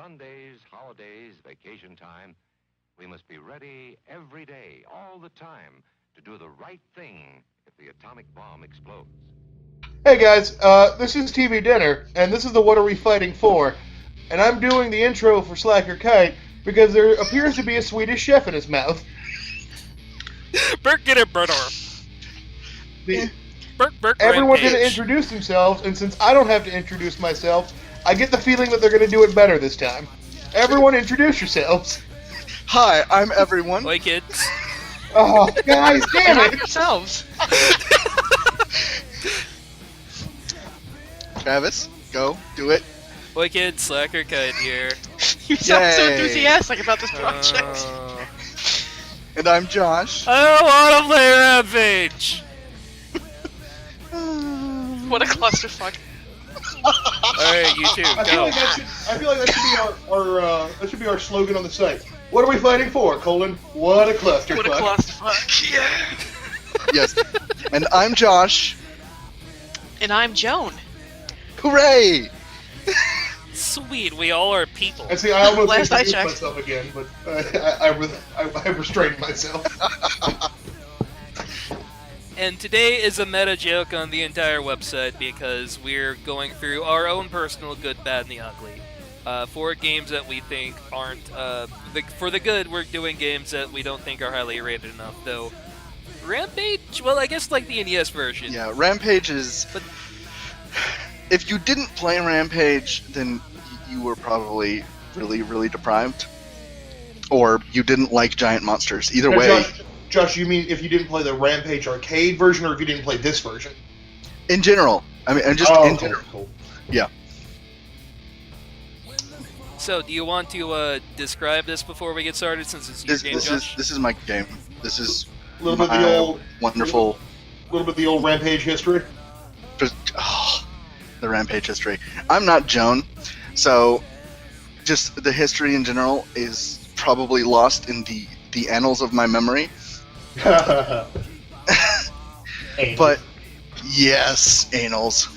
Sundays, holidays, vacation time, we must be ready every day, all the time, to do the right thing if the atomic bomb explodes. Hey guys, this is TV Dinner, and this is the What Are We Fighting For? And I'm doing the intro for Slacker Kite because there appears to be a Swedish chef in his mouth. Everyone's going to introduce themselves, and since I don't have to introduce myself, I get the feeling that they're going to do it better this time. Everyone introduce yourselves. Hi, I'm everyone. Oi, kids. Oh, guys, damn it! Yourselves. Travis, go, do it. Oi, kids, Slacker Kite here. You sound so Yay. enthusiastic about this project. And I'm Josh. I don't want to play Rampage! What a clusterfuck. Alright, you two, I go. feel like that should be our slogan on the site. What are we fighting for? What a clusterfuck. What a clusterfuck. Yeah. Yes. And I'm Josh. And I'm Joan. Hooray! Sweet, we all are people. And see, I almost Last I introduced checked. myself again, but I restrained myself. And today is a meta joke on the entire website because we're going through our own personal good, bad, and the ugly. For games that we think aren't, for the good, we're doing games that we don't think are highly rated enough, though. Rampage? Well, I guess like the NES version. Yeah, Rampage is... But if you didn't play Rampage, then you were probably really, really deprived. Or you didn't like giant monsters. Either way... Josh, you mean if you didn't play the Rampage arcade version, or if you didn't play this version? In general. I mean, just in general. Cool. Yeah. so, do you want to describe this before we get started, since it's your game, Josh? This is my game. This is A little bit of my the old, wonderful... little bit of the old Rampage history. The Rampage history. I'm not Joan, so just the history in general is probably lost in the annals of my memory. But yes, annals.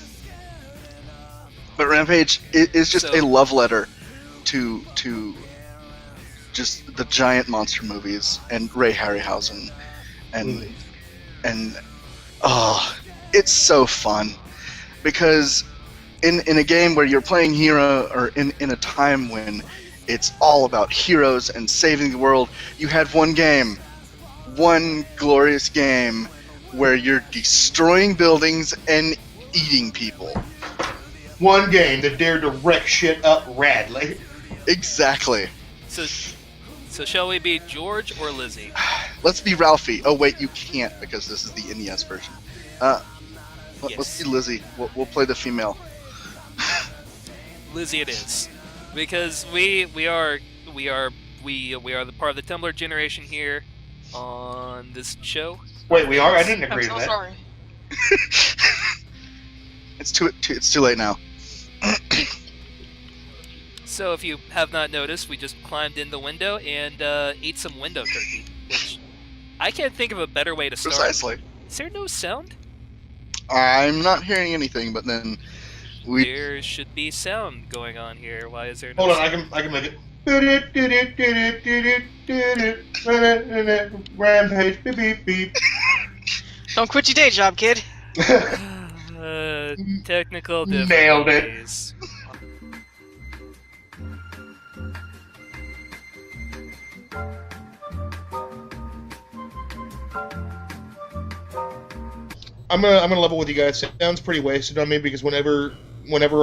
But Rampage is just a love letter to just the giant monster movies and Ray Harryhausen and it's so fun because in a game where you're playing hero, or in a time when it's all about heroes and saving the world, you had one glorious game where you're destroying buildings and eating people. One game that dared to wreck shit up radly. Exactly. So shall we be George or Lizzie? Let's be Ralphie. Oh wait, you can't because this is the NES version. Let's be Lizzie. We'll play the female. Lizzie it is. Because we are the part of the Tumblr generation here on this show. Wait, we are? I didn't I'm agree so to that. sorry. It's too late now. So if you have not noticed, we just climbed in the window and ate some window turkey, which I can't think of a better way to start. Precisely. Is there no sound? I'm not hearing anything, but then There should be sound going on here. Why is there no Hold on, sound? I can make it. Rampage, beep beep beep. Don't quit your day job, kid. Technical Nailed it. difficulties. I'm gonna level with you guys. It sounds pretty wasted on me because whenever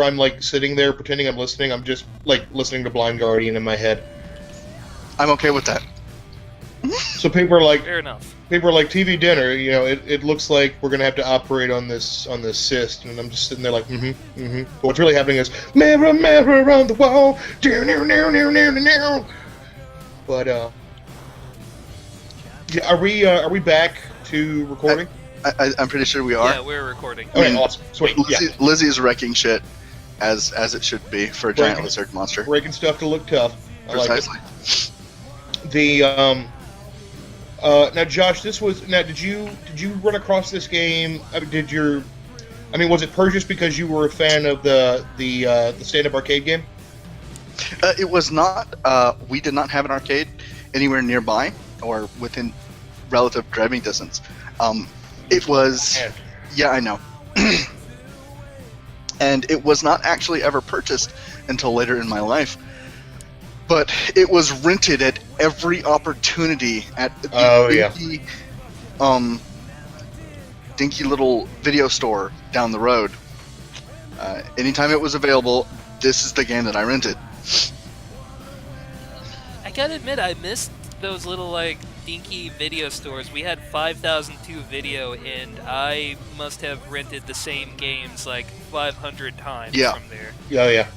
I'm like sitting there pretending I'm listening, I'm just like listening to Blind Guardian in my head. I'm okay with that. So people are like TV Dinner. You know, it looks like we're gonna have to operate on this cyst, and I'm just sitting there like, But what's really happening is mirror, mirror on the wall. But yeah, are we back to recording? I'm pretty sure we are. Yeah, we're recording. Okay, awesome, sweet. Lizzie is wrecking shit, as it should be for a giant lizard monster. Breaking stuff to look tough. I Precisely. like it. The now Josh, did you run across this game? Was it purchased because you were a fan of the stand-up arcade game? It was not. We did not have an arcade anywhere nearby or within relative driving distance. It was. Yeah, I know. And it was not actually ever purchased until later in my life. But it was rented at every opportunity at the dinky little video store down the road. Anytime it was available, this is the game that I rented. I gotta admit, I missed those little, like, dinky video stores. We had 5002 Video, and I must have rented the same games, like, 500 times from there. Yeah.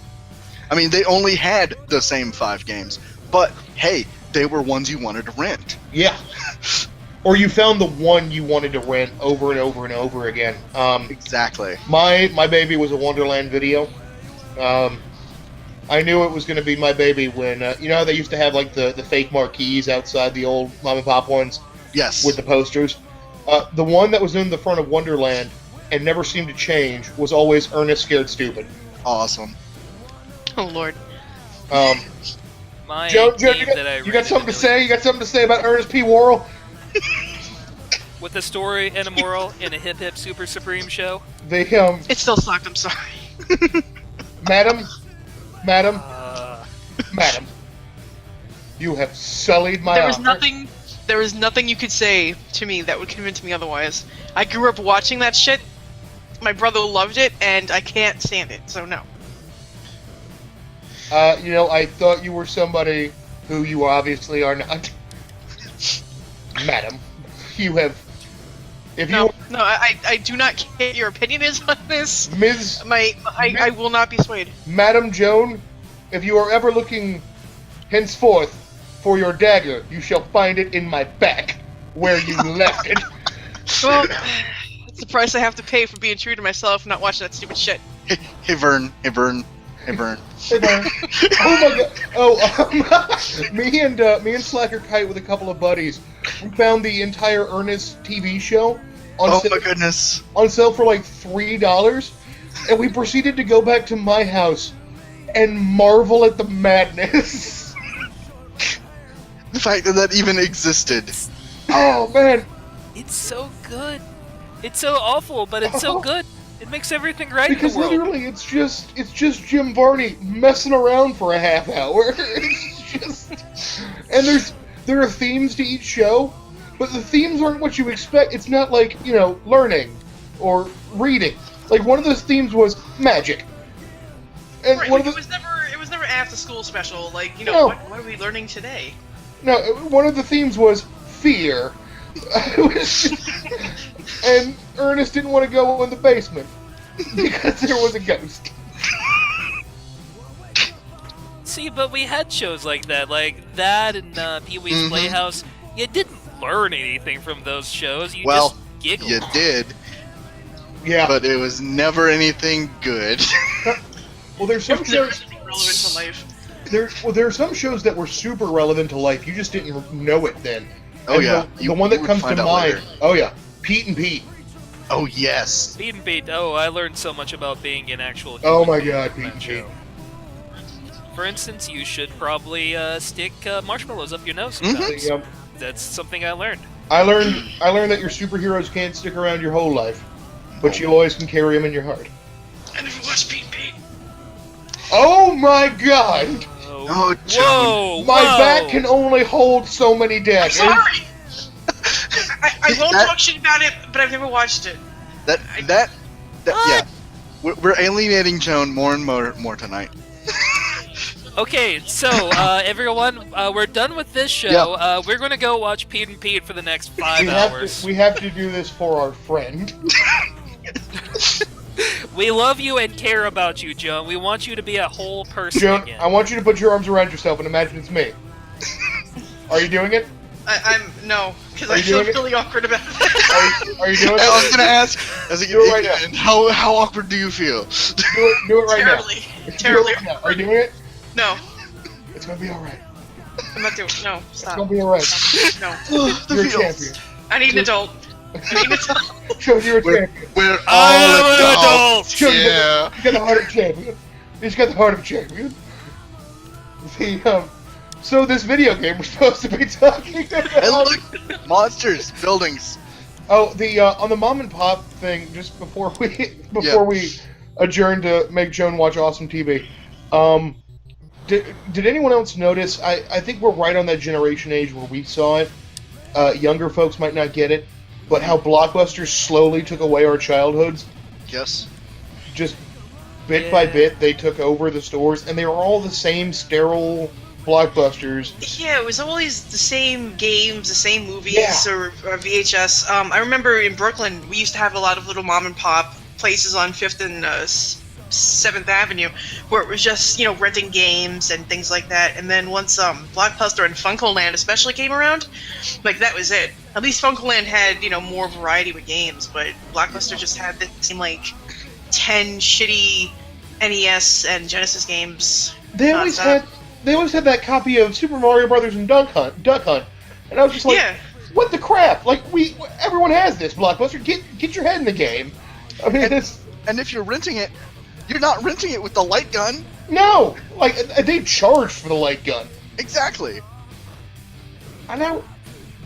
I mean, they only had the same 5 games, but hey, they were ones you wanted to rent. Yeah. Or you found the one you wanted to rent over and over and over again. Exactly. My baby was a Wonderland Video. I knew it was going to be my baby when, you know how they used to have like the fake marquees outside the old mom and pop ones? Yes. With the posters? The one that was in the front of Wonderland and never seemed to change was always Ernest Scared Stupid. Awesome. Oh, Lord. My Joan, game that I you got something to say? You got something to say about Ernest P. Worrell? With a story and a moral in a Hip Hip Super Supreme show? They, It still sucked, I'm sorry. Madam, you have sullied my honor. There was nothing you could say to me that would convince me otherwise. I grew up watching that shit. My brother loved it, and I can't stand it, so no. You know, I thought you were somebody who you obviously are not. Madam, you have... I do not care what your opinion is on this. I will not be swayed. Madam Joan, if you are ever looking henceforth for your dagger, you shall find it in my back, where you left it. Well, it's the price I have to pay for being true to myself and not watching that stupid shit. Hey, Vern. Hey, Vern. Oh my god. Me and Slacker Kite with a couple of buddies, we found the entire Ernest TV show on sale, my goodness. On sale for like $3, and we proceeded to go back to my house and marvel at the madness. The fact that even existed. Oh man. It's so good. It's so awful, but it's so good. It makes everything right because in the world. Literally, it's just Jim Varney messing around for a half hour. It's just, and there are themes to each show, but the themes aren't what you expect. It's not like, you know, learning or reading. Like one of those themes was magic, and right, one like of it was never after school special. Like, you know, what are we learning today? No, one of the themes was fear. And Ernest didn't want to go in the basement because there was a ghost. See, but we had shows like that and Pee-wee's Playhouse. You didn't learn anything from those shows. You just giggled. You did. Yeah. But it was never anything good. Well, there's some shows relevant to life. There are some shows that were super relevant to life. You just didn't know it then. Oh, and yeah. The one that comes to mind. Later. Oh, yeah. Pete and Pete. Oh, yes. Pete and Pete. Oh, I learned so much about being an actual human. Oh, my God, Pete and Pete. For instance, you should probably stick marshmallows up your nose sometimes. Yep. That's something I learned. I learned that your superheroes can't stick around your whole life, but you always can carry them in your heart. I never watched Pete and Pete. Oh, my God! Oh, Joan. Whoa! My back can only hold so many daggers. I'm sorry! I won't talk shit about it, but I've never watched it. Yeah. We're alienating Joan more and more tonight. Okay, so everyone, we're done with this show. Yeah. We're gonna go watch Pete and Pete for the next 5 hours. We have to do this for our friend. We love you and care about you, Joan. We want you to be a whole person Joan, again. I want you to put your arms around yourself and imagine it's me. Are you doing it? No, because I feel really awkward about that. Are you doing it? I was gonna ask, do it right now. How awkward do you feel? Do it right Terribly. now. Terribly. Right now. Are you doing it? No. It's gonna be alright. I'm not doing it. No, stop. It's gonna be alright. No. You're a champion. I need an adult. I need an adult. Show you're a champion. We're I'm all an adults. Show Yeah. you got the heart of a champion. He's got the heart of a champion. So this video game we're supposed to be talking about. Hey, look, monsters, buildings. Oh, on the mom and pop thing, just before we adjourn to make Joan watch awesome TV. Did anyone else notice? I think we're right on that generation age where we saw it. Younger folks might not get it, but how Blockbuster slowly took away our childhoods. Yes. Just bit by bit, they took over the stores, and they were all the same sterile Blockbusters. Yeah, it was always the same games, the same movies, or VHS. I remember in Brooklyn, we used to have a lot of little mom and pop places on 5th and 7th Avenue, where it was just, renting games and things like that. And then once Blockbuster and Funkoland especially came around, that was it. At least Funkoland had, more variety with games, but Blockbuster just had the same, 10 shitty NES and Genesis games. They always had that copy of Super Mario Brothers and Duck Hunt, and I was just like, what the crap? Everyone has this, Blockbuster. Get your head in the game. I mean, and if you're renting it, you're not renting it with the light gun. No, they charge for the light gun. Exactly. I know.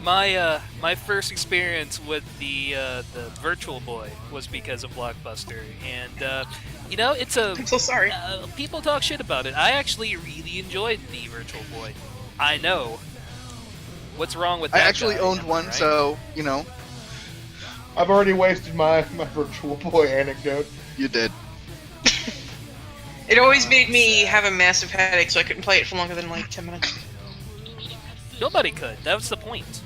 My first experience with the Virtual Boy was because of Blockbuster, and it's a. I'm so sorry. People talk shit about it. I actually really enjoyed the Virtual Boy. I know. What's wrong with that? I actually owned one, right? so I've already wasted my Virtual Boy anecdote. You did. It always made me have a massive headache, so I couldn't play it for longer than 10 minutes. Nobody could. That was the point.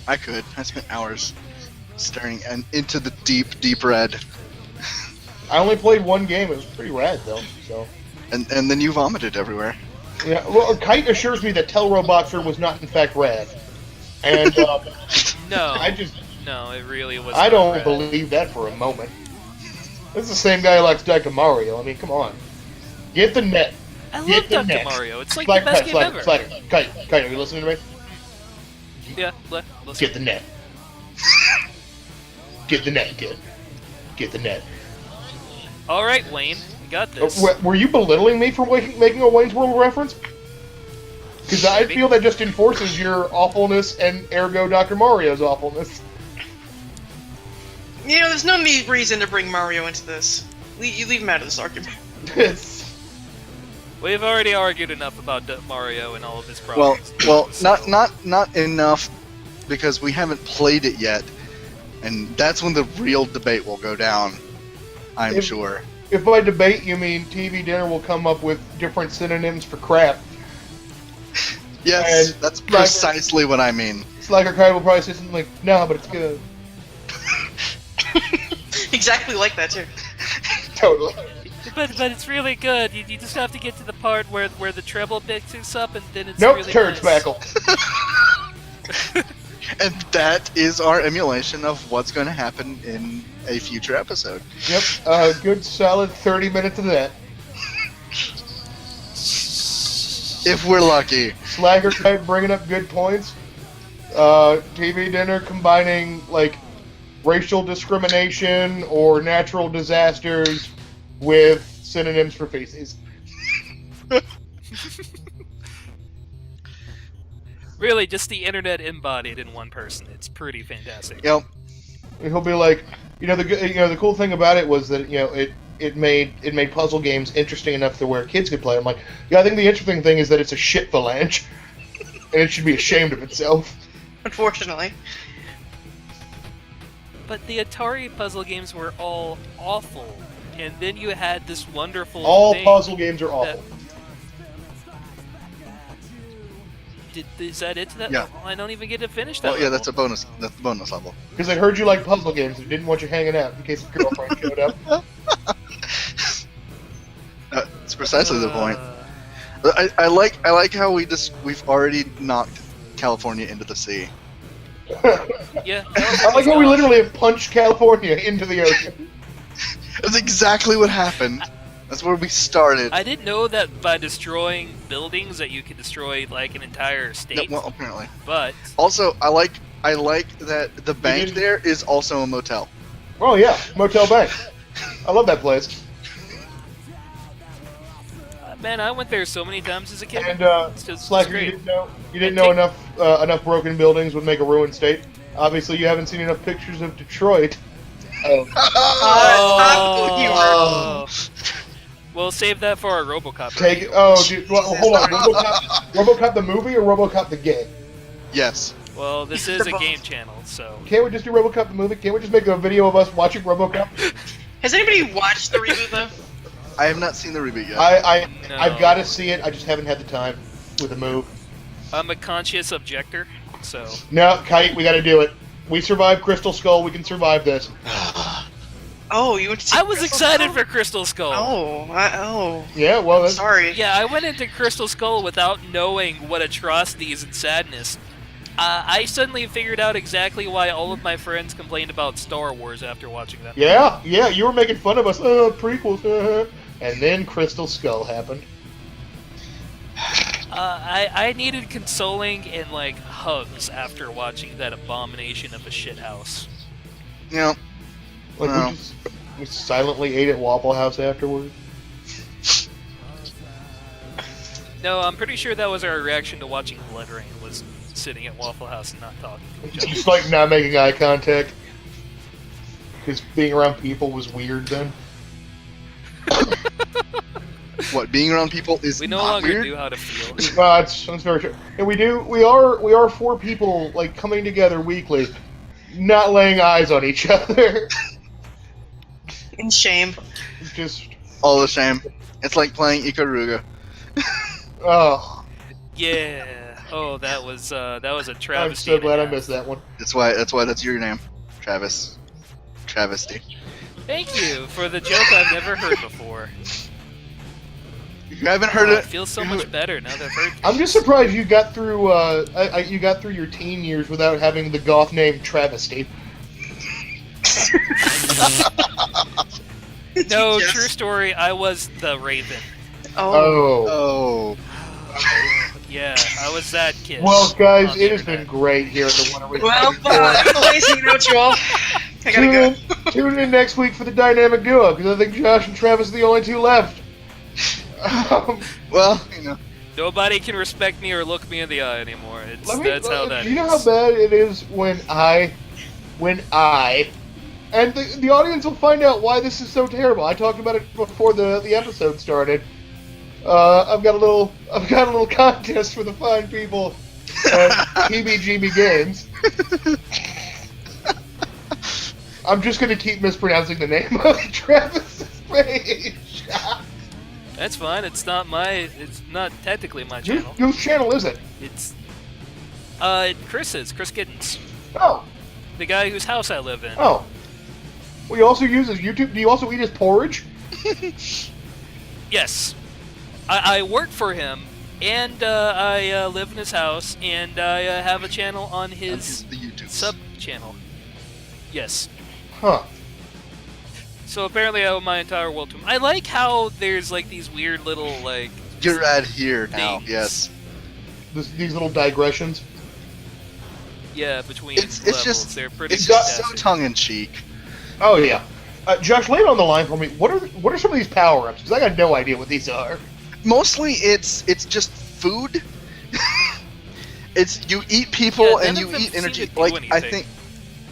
I could. I spent hours staring into the deep, deep red. I only played one game. It was pretty rad, though. So. And then you vomited everywhere. Yeah. Well, Kite assures me that Telroboxer was not in fact rad, and no, no, it really was. I don't rad. believe that for a moment. This is the same guy who likes Dr. Mario. I mean, come on. Get the net. I love Get the Dr. net. Mario. It's the Slacker, best game ever. Slacker. Kite, are you listening to me? Yeah, listen. Get the net. Get the net, kid. Get the net. All right, Wayne, you got this. Were you belittling me for making a Wayne's World reference? Because I feel that just enforces your awfulness and ergo Dr. Mario's awfulness. There's no reason to bring Mario into this. You leave him out of this argument. We've already argued enough about Mario and all of his problems. Well, not enough, because we haven't played it yet, and that's when the real debate will go down. I'm sure. If by debate you mean TV Dinner will come up with different synonyms for crap. Yes, that's precisely what I mean. Slacker Kai will probably say something like, "No, but it's good." Exactly like that too. Totally. But it's really good. You just have to get to the part where the treble picks us up, and then it's nope, really turd nice. spackle. And that is our emulation of what's going to happen in a future episode. Yep, good solid 30 minutes of that. If we're lucky. Slacker type bringing up good points. TV Dinner combining, racial discrimination or natural disasters with synonyms for feces. Really, just the internet embodied in one person. It's pretty fantastic. Yep. He'll be like, the cool thing about it was that it made puzzle games interesting enough to where kids could play. I'm like, I think the interesting thing is that it's a shit phalange, and it should be ashamed of itself. Unfortunately. But the Atari puzzle games were all awful, and then you had this wonderful. All thing puzzle games are awful. Is that it? Yeah. I don't even get to finish that. Oh yeah, that's a bonus. That's the bonus level. Because I heard you like puzzle games and didn't want you hanging out in case a girlfriend showed up. That's precisely the point. I like how we've already knocked California into the sea. Yeah. I like how we literally have punched California into the ocean. That's exactly what happened. That's where we started. I didn't know that by destroying buildings that you could destroy an entire state. No, well, apparently. But also, I like that the bank there is also a motel. Oh yeah, Motel Bank. I love that place. Man, I went there so many times as a kid. And it's Slacker, great. you didn't know enough broken buildings would make a ruined state. Obviously, you haven't seen enough pictures of Detroit. Oh. We'll save that for our RoboCop. Dude, hold on. RoboCop the movie or RoboCop the game? Yes. Well, this is a game channel, so... Can't we just do RoboCop the movie? Can't we just make a video of us watching RoboCop? Has anybody watched the reboot, though? I have not seen the reboot yet. I've got to see it. I just haven't had the time with the move. I'm a conscious objector, so... No, Kite, we got to do it. We survived Crystal Skull. We can survive this. Oh, you went to see I was Crystal excited Skull? for Crystal Skull. Yeah, well, that's... Sorry. Yeah, I went into Crystal Skull without knowing what atrocities and sadness. I suddenly figured out exactly why all of my friends complained about Star Wars after watching that. Yeah, you were making fun of us. Prequels. And then Crystal Skull happened. I needed consoling and, like, hugs after watching that abomination of a shithouse. Yeah. Like, we silently ate at Waffle House afterwards. No, I'm pretty sure that was our reaction to watching Blood Rain, was sitting at Waffle House and not talking to each other. Just like not making eye contact. Because being around people was weird then. What, being around people is We no not longer weird? knew how to feel. That's very true. And we are four people, like, coming together weekly, not laying eyes on each other. In shame. Just... All the same. It's like playing Ikaruga. Oh. Yeah. Oh, that was a travesty. I'm so glad I missed that one. That's why that's your name, Travis. Travesty. Thank you for the joke I've never heard before. You haven't heard Oh, it? it feels so much better now that I've heard it. I'm just surprised you got through your teen years without having the goth name Travesty. No, Yes. true story, I was the Raven. Oh. Yeah, I was that kid. Well, guys, on the it has been internet. great here at the Winter Week. Well, nice hanging out with you all. I gotta go. Tune in next week for the dynamic duo, because I think Josh and Travis are the only two left. Well, you know. Nobody can respect me or look me in the eye anymore. That's how that you know is. how bad it is when I, and the audience will find out why this is so terrible. I talked about it before the episode started. I've got a little contest for the fine people at TBGP Games. I'm just gonna keep mispronouncing the name of Travis's page. That's fine. It's not technically my channel. Whose channel is it? It's Chris's, Chris Giddens. Oh. The guy whose house I live in. Oh. Well, you also use his YouTube. Do you also eat his porridge? Yes. I work for him, and I live in his house, and I have a channel on his The YouTube sub-channel. Yes. Huh. So apparently I owe my entire world to him. I like how there's, like, these weird little, like... You're at here now, things. yes. These little digressions. Yeah, between It's levels. just, They're pretty it's just so fantastic. tongue-in-cheek. Oh yeah. Josh, lay it on the line for me. What are some of these power-ups? Because I got no idea what these are. Mostly, it's just food. It's you eat people Yeah, and none you of them eat seem energy. to do Like I anything. think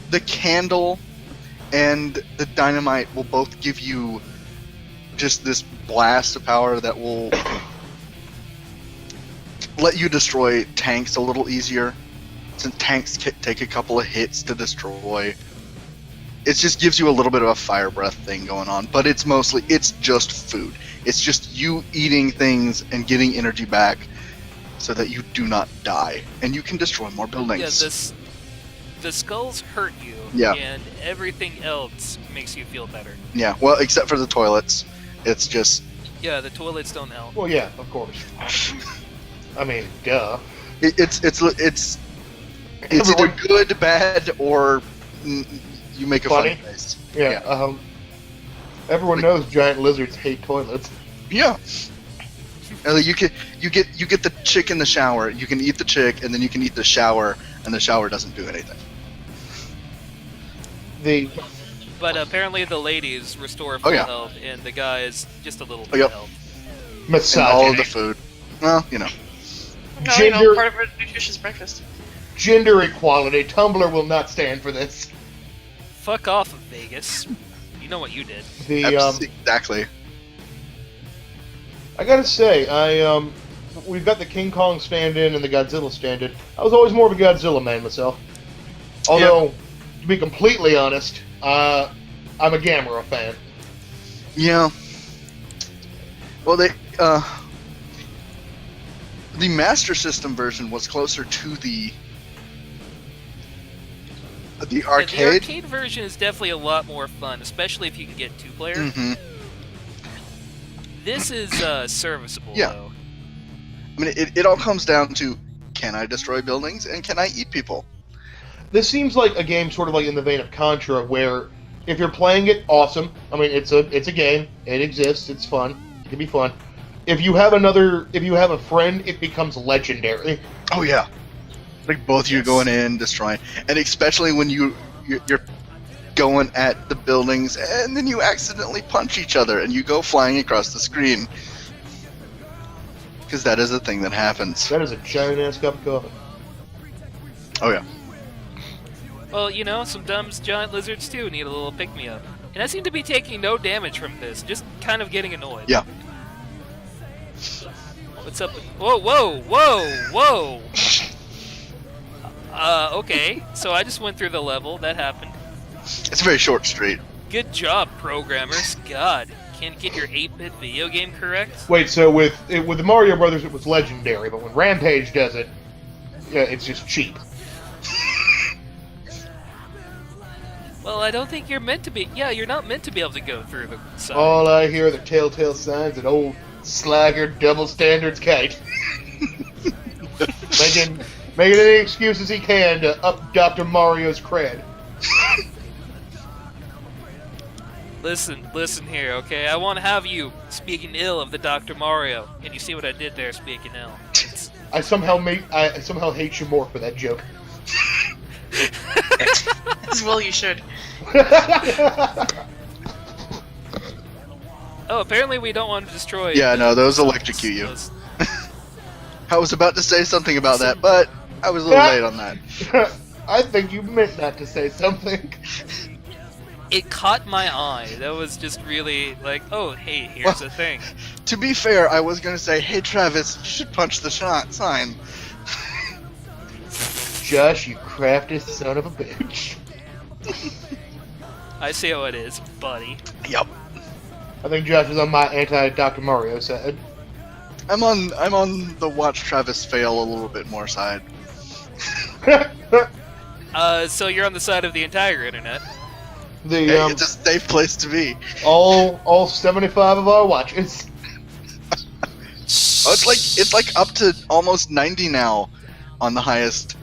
the candle and the dynamite will both give you just this blast of power that will let you destroy tanks a little easier. Since tanks take a couple of hits to destroy. It just gives you a little bit of a fire breath thing going on, but it's just food. It's just you eating things and getting energy back so that you do not die and you can destroy more buildings. Yeah, the skulls hurt you, Yeah. and everything else makes you feel better. Yeah, well, except for the toilets. It's just Yeah, the toilets don't help. Well, yeah, of course. I mean, duh. it's either good, bad, or you make a funny face. Yeah. Everyone knows giant lizards hate toilets. Yeah. And like, you get the chick in the shower. You can eat the chick, and then you can eat the shower, and the shower doesn't do anything. But apparently the ladies restore full health, and the guys just a little bit of health. Misogyny. And all of the food. Well, No, Gender- part of a nutritious breakfast. Gender equality. Tumblr will not stand for this. Fuck off, Vegas. You know what you did. exactly. I gotta say, we've got the King Kong stand-in and the Godzilla stand-in. I was always more of a Godzilla man myself. Although, to be completely honest, I'm a Gamera fan. Yeah. Well, the Master System version was closer to the arcade. Yeah, the arcade version is definitely a lot more fun, especially if you can get 2-player. Mm-hmm. This is serviceable, Yeah. though. I mean, it all comes down to, can I destroy buildings and can I eat people? This seems like a game sort of like in the vein of Contra, where if you're playing it, awesome. I mean, it's a game. It exists. It's fun. It can be fun. If you have a friend, it becomes legendary. Oh yeah, like both of you going in, destroying, and especially when you're going at the buildings and then you accidentally punch each other and you go flying across the screen. Because that is a thing that happens. That is a giant-ass cup of coffee. Oh yeah. Well, some dumb giant lizards too need a little pick-me-up. And I seem to be taking no damage from this, just kind of getting annoyed. Yeah. What's up? Whoa! Okay, so I just went through the level, that happened. It's a very short street. Good job, programmers. God, can't get your 8-bit video game correct? Wait, so with the Mario Brothers, it was legendary, but when Rampage does it, yeah, it's just cheap. Well, I don't think you're meant to be. Yeah, you're not meant to be able to go through the side. All I hear are the telltale signs that old Slagger double standards kite. making any excuses he can to up Dr. Mario's cred. Listen here, okay? I want to have you speaking ill of the Dr. Mario, and you see what I did there, speaking ill. I somehow hate you more for that joke. As well you should. Oh, apparently we don't want to destroy... Yeah, no, those electrocute you. I was about to say something about that, but I was a little late on that. I think you meant not to say something. It caught my eye. That was just really like, oh, hey, here's a thing. To be fair, I was going to say, hey, Travis, you should punch the sign. Josh, you crafty son of a bitch. I see how it is, buddy. Yep. I think Josh is on my anti-Dr. Mario side. I'm on the watch Travis fail a little bit more side. So you're on the side of the entire internet. It's a safe place to be. All 75 of our watches. Oh, it's like up to almost 90 now on the highest.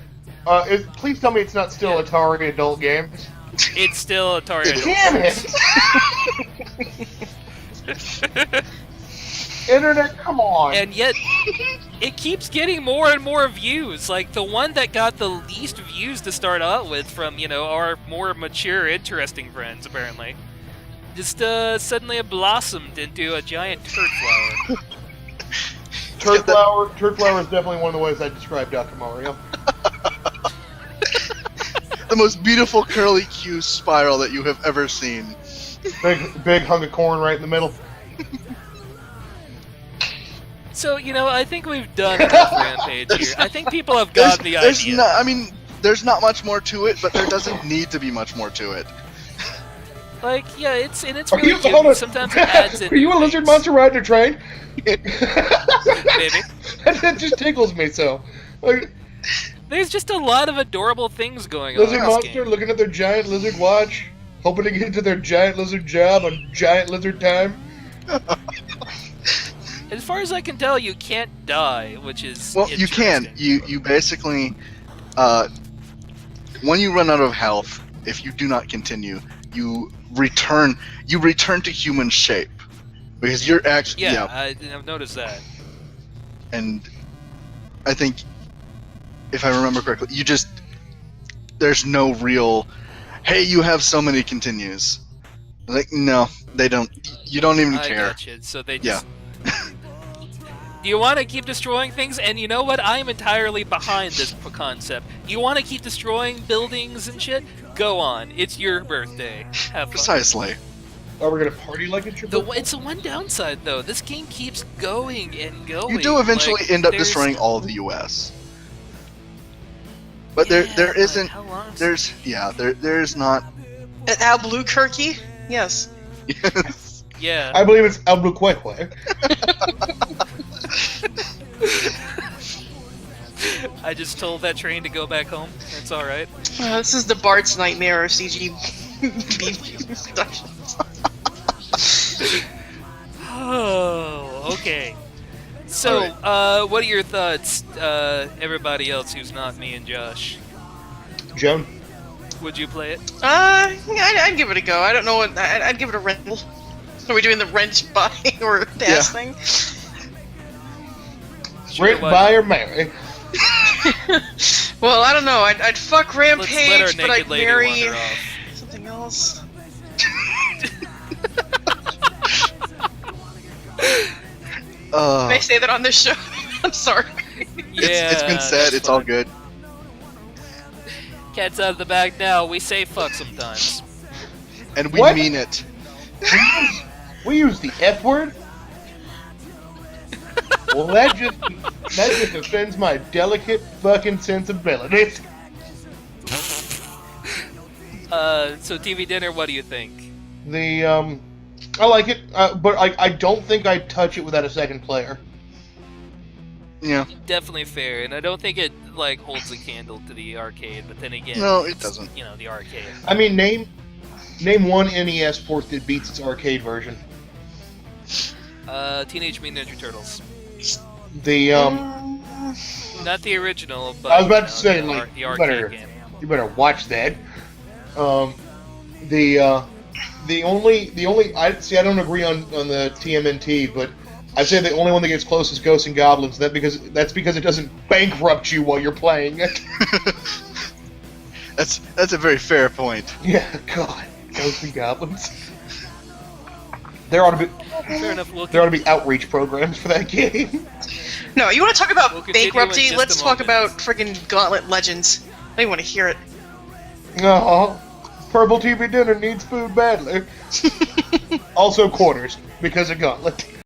Please tell me it's not still Atari adult games. It's still Atari. Damn it! Internet, come on. And yet, it keeps getting more and more views. Like, the one that got the least views to start out with from, our more mature, interesting friends, apparently, just suddenly blossomed into a giant turd flower. Turd flower is definitely one of the ways I describe Dr. Mario. The most beautiful curly Q spiral that you have ever seen. Big hunk of corn right in the middle. So, I think we've done enough Rampage here. I think people have gotten the idea. There's not much more to it, but there doesn't need to be much more to it. Like, yeah, it's really cute. Sometimes it adds in. Are you a lizard monster riding a train? Maybe. It just tickles me so. Like, there's just a lot of adorable things going lizard on. Monster looking at their giant lizard watch, hoping to get into their giant lizard job on giant lizard time. As far as I can tell, you can't die, which is well, you can. You basically, when you run out of health, if you do not continue, you return to human shape because you're actually I've noticed that. And I think, if I remember correctly, there's no real, hey, you have so many continues. Like, no, they don't. You don't even care. Gotcha. So they just. Do you want to keep destroying things? And you know what? I am entirely behind this concept. You want to keep destroying buildings and shit? Go on. It's your birthday. Have fun. Precisely. Are we gonna party like it's your birthday? It's the one downside, though. This game keeps going and going. You do eventually Like, end up there's- destroying all of the U.S. But Yeah, there but isn't. how long- There's not. At Albuquerque? Yes. Yes. Yeah. I believe it's Albuquerque. I just told that train to go back home. It's alright. This is the Bart's nightmare of CGP productions. Oh, okay. So, what are your thoughts, everybody else who's not me and Josh? Joan? Would you play it? I'd give it a go. I don't know what. I'd give it a rental. Are we doing the rent, buy, or pass thing? Sure, Rent, why buy, not? or marry? Well, I don't know. I'd fuck Let's let our Rampage, but naked I'd lady marry wander off. something else. Can I say that on this show? I'm sorry. Yeah, It's been said. that's It's all fine. good. Cat's out of the bag now. We say fuck sometimes. And we What? mean it. We use the F word? Well, that just offends my delicate fucking sensibilities. So TV dinner, what do you think? I like it, but I don't think I'd touch it without a second player. Yeah. Definitely fair, and I don't think it like holds a candle to the arcade. But then again, No, it it's, doesn't. You know, the arcade. I mean, name one NES port that beats its arcade version. Teenage Mutant Ninja Turtles. The Not the original, but I was about to you say, know, like, the you arcade better- game. you better watch that. The only I see. I don't agree on the TMNT, but I'd say the only one that gets close is Ghosts and Goblins. That's because it doesn't bankrupt you while you're playing it. That's a very fair point. Yeah, God, Ghosts and Goblins. There ought to Fair enough. be outreach programs for that game. No, you want to talk about We'll continue in bankruptcy? just Let's a talk moment. about friggin' Gauntlet Legends. I don't want to hear it. Oh, Purple TV Dinner needs food badly. Also quarters because of Gauntlet.